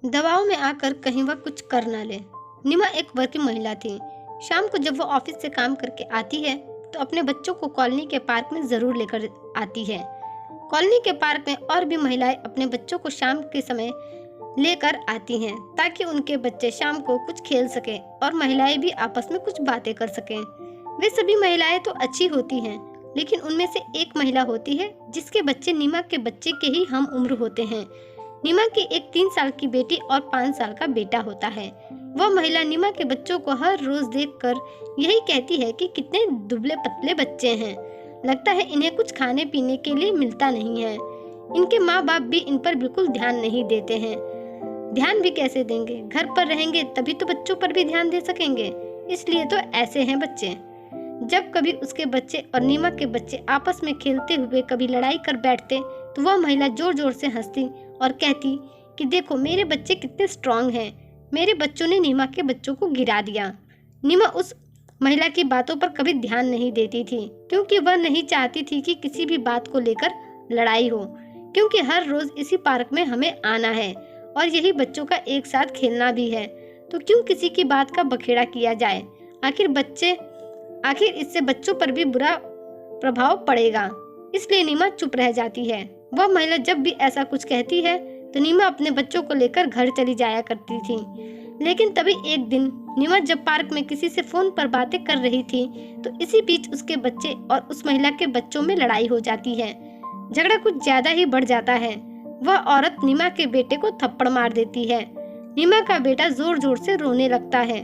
दबाव में आकर कहीं वह कुछ कर न ले। निमा एक वर्किंग महिला थी। शाम को जब वो ऑफिस से काम करके आती है तो अपने बच्चों को कॉलोनी के पार्क में जरूर लेकर आती है। कॉलोनी के पार्क में और भी महिलाएं अपने बच्चों को शाम के समय लेकर आती हैं ताकि उनके बच्चे शाम को कुछ खेल सके और महिलाएं भी आपस में कुछ बातें कर सकें। वे सभी महिलाएं तो अच्छी होती हैं, लेकिन उनमें से एक महिला होती है जिसके बच्चे नीमा के बच्चे के ही हम उम्र होते हैं। नीमा की एक 3 साल की बेटी और 5 साल का बेटा होता है। वह महिला नीमा के बच्चों को हर रोज देखकर यही कहती है कि कितने दुबले पतले बच्चे हैं, लगता है इन्हें कुछ खाने पीने के लिए मिलता नहीं है। इनके माँ बाप भी इन पर बिल्कुल ध्यान नहीं देते हैं। ध्यान भी कैसे देंगे, घर पर रहेंगे तभी तो बच्चों पर भी ध्यान दे सकेंगे, इसलिए तो ऐसे हैं बच्चे। जब कभी उसके बच्चे और नीमा के बच्चे आपस में खेलते हुए कभी लड़ाई कर बैठते तो वह महिला जोर जोर से हंसती और कहती कि देखो मेरे बच्चे कितने स्ट्रांग हैं, मेरे बच्चों ने नीमा के बच्चों को गिरा दिया। नीमा उस महिला की बातों पर कभी ध्यान नहीं देती थी क्योंकि वह नहीं चाहती थी कि किसी भी बात को लेकर लड़ाई हो, क्योंकि हर रोज इसी पार्क में हमें आना है और यही बच्चों का एक साथ खेलना भी है, तो क्यों किसी की बात का बखेड़ा किया जाए। आखिर इससे बच्चों पर भी बुरा प्रभाव पड़ेगा, इसलिए नीमा चुप रह जाती है। वह महिला जब भी ऐसा कुछ कहती है तो नीमा अपने बच्चों को लेकर घर चली जाया करती थी। लेकिन तभी एक दिन नीमा जब पार्क में किसी से फोन पर बातें कर रही थी तो इसी बीच उसके बच्चे और उस महिला के बच्चों में लड़ाई हो जाती है। झगड़ा कुछ ज्यादा ही बढ़ जाता है। वह औरत नीमा के बेटे को थप्पड़ मार देती है। नीमा का बेटा जोर जोर से रोने लगता है।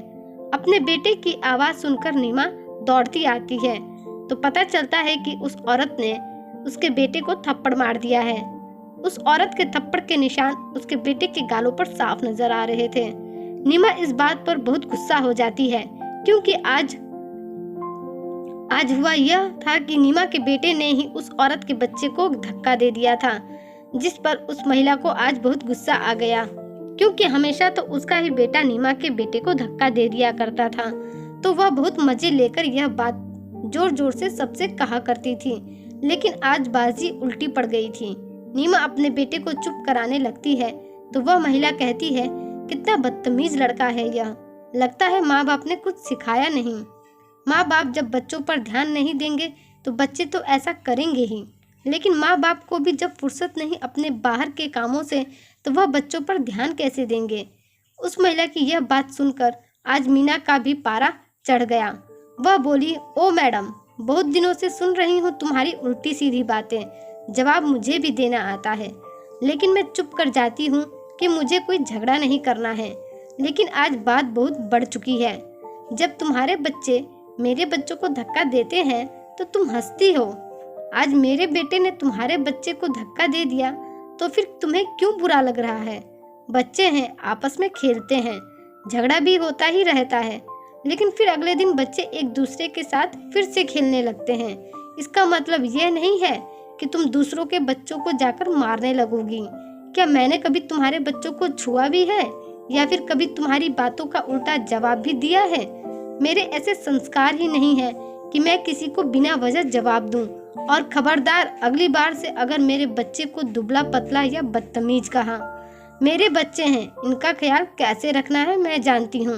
अपने बेटे की आवाज सुनकर नीमा दौड़ती आती है तो पता चलता है कि उस औरत ने उसके बेटे को थप्पड़ मार दिया है। उस औरत के थप्पड़ के निशान उसके बेटे के गालों पर साफ नजर आ रहे थे। नीमा इस बात पर बहुत गुस्सा हो जाती है क्योंकि आज हुआ यह था कि नीमा के बेटे ने ही उस औरत के बच्चे को धक्का दे दिया था, जिस पर उस महिला को आज बहुत गुस्सा आ गया क्योंकि हमेशा तो उसका ही बेटा नीमा के बेटे को धक्का दे दिया करता था, तो वह बहुत मजे लेकर यह बात जोर जोर से सबसे कहा करती थी। लेकिन आज बाजी उल्टी पड़ गई थी। नीमा अपने बेटे को चुप कराने लगती है तो वह महिला कहती है कितना बदतमीज लड़का है यह, लगता है माँ बाप ने कुछ सिखाया नहीं। माँ बाप जब बच्चों पर ध्यान नहीं देंगे तो बच्चे तो ऐसा करेंगे ही, लेकिन माँ बाप को भी जब फुर्सत नहीं अपने बाहर के कामों से तो वह बच्चों पर ध्यान कैसे देंगे। उस महिला की यह बात सुनकर आज मीना का भी पारा चढ़ गया। वह बोली, ओ मैडम, बहुत दिनों से सुन रही हूँ तुम्हारी उल्टी सीधी बातें, जवाब मुझे भी देना आता है, लेकिन मैं चुप कर जाती हूँ कि मुझे कोई झगड़ा नहीं करना है। लेकिन आज बात बहुत बढ़ चुकी है। जब तुम्हारे बच्चे मेरे बच्चों को धक्का देते हैं तो तुम हंसती हो। आज मेरे बेटे ने तुम्हारे बच्चे को धक्का दे दिया तो फिर तुम्हें क्यों बुरा लग रहा है। बच्चे हैं, आपस में खेलते हैं, झगड़ा भी होता ही रहता है, लेकिन फिर अगले दिन बच्चे एक दूसरे के साथ फिर से खेलने लगते हैं। इसका मतलब यह नहीं है कि तुम दूसरों के बच्चों को जाकर मारने लगोगी। क्या मैंने कभी तुम्हारे बच्चों को छुआ भी है या फिर कभी तुम्हारी बातों का उल्टा जवाब भी दिया है। मेरे ऐसे संस्कार ही नहीं है कि मैं किसी को बिना वजह जवाब दूं। और खबरदार, अगली बार से अगर मेरे बच्चे को दुबला पतला या बदतमीज कहा। मेरे बच्चे हैं, इनका ख्याल कैसे रखना है मैं जानती हूँ,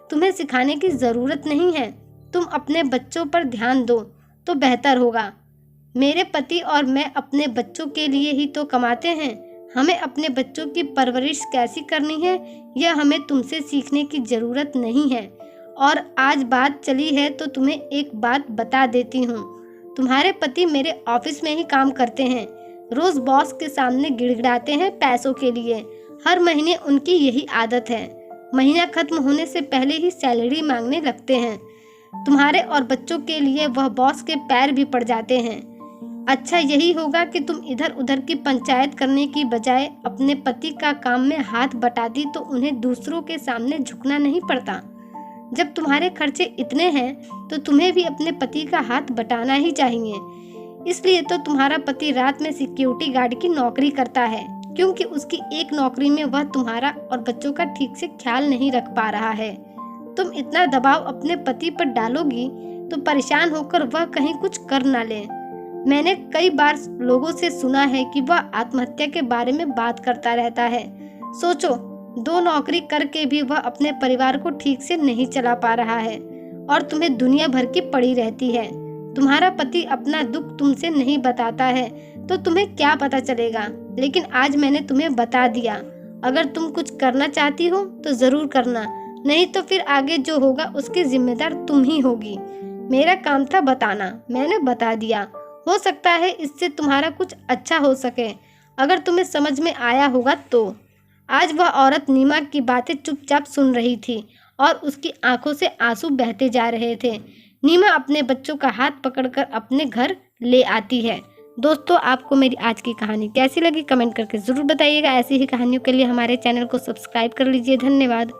तुम्हें सिखाने की जरूरत नहीं है। तुम अपने बच्चों पर ध्यान दो तो बेहतर होगा। मेरे पति और मैं अपने बच्चों के लिए ही तो कमाते हैं। हमें अपने बच्चों की परवरिश कैसी करनी है यह हमें तुमसे सीखने की जरूरत नहीं है। और आज बात चली है तो तुम्हें एक बात बता देती हूँ। तुम्हारे पति मेरे ऑफिस में ही काम करते हैं, रोज बॉस के सामने गिड़गिड़ाते हैं पैसों के लिए। हर महीने उनकी यही आदत है, महीना खत्म होने से पहले ही सैलरी मांगने लगते हैं। तुम्हारे और बच्चों के लिए वह बॉस के पैर भी पड़ जाते हैं। अच्छा यही होगा कि तुम इधर उधर की पंचायत करने की बजाय अपने पति का काम में हाथ बटाती तो उन्हें दूसरों के सामने झुकना नहीं पड़ता। जब तुम्हारे खर्चे इतने हैं तो तुम्हें भी अपने पति का हाथ बटाना ही चाहिए। इसलिए तो तुम्हारा पति रात में सिक्योरिटी गार्ड की नौकरी करता है, क्योंकि उसकी एक नौकरी में वह तुम्हारा और बच्चों का ठीक से ख्याल नहीं रख पा रहा है। तुम इतना दबाव अपने पति पर डालोगी तो परेशान होकर वह कहीं कुछ कर ना ले। मैंने कई बार लोगों से सुना है कि वह आत्महत्या के बारे में बात करता रहता है। सोचो, 2 नौकरी करके भी वह अपने परिवार को ठीक से नहीं चला पा रहा है और तुम्हें दुनिया भर की पड़ी रहती है। तुम्हारा पति अपना दुख तुमसे नहीं बताता है तो तुम्हें क्या पता चलेगा, लेकिन आज मैंने तुम्हें बता दिया। अगर तुम कुछ करना चाहती हो तो जरूर करना, नहीं तो फिर आगे जो होगा उसकी जिम्मेदार तुम ही होगी। मेरा काम था बताना, मैंने बता दिया। हो सकता है इससे तुम्हारा कुछ अच्छा हो सके, अगर तुम्हें समझ में आया होगा तो। आज वह औरत नीमा की बातें चुपचाप सुन रही थी और उसकी आंखों से आंसू बहते जा रहे थे। नीमा अपने बच्चों का हाथ पकड़कर अपने घर ले आती है। दोस्तों, आपको मेरी आज की कहानी कैसी लगी कमेंट करके ज़रूर बताइएगा। ऐसी ही कहानियों के लिए हमारे चैनल को सब्सक्राइब कर लीजिए। धन्यवाद।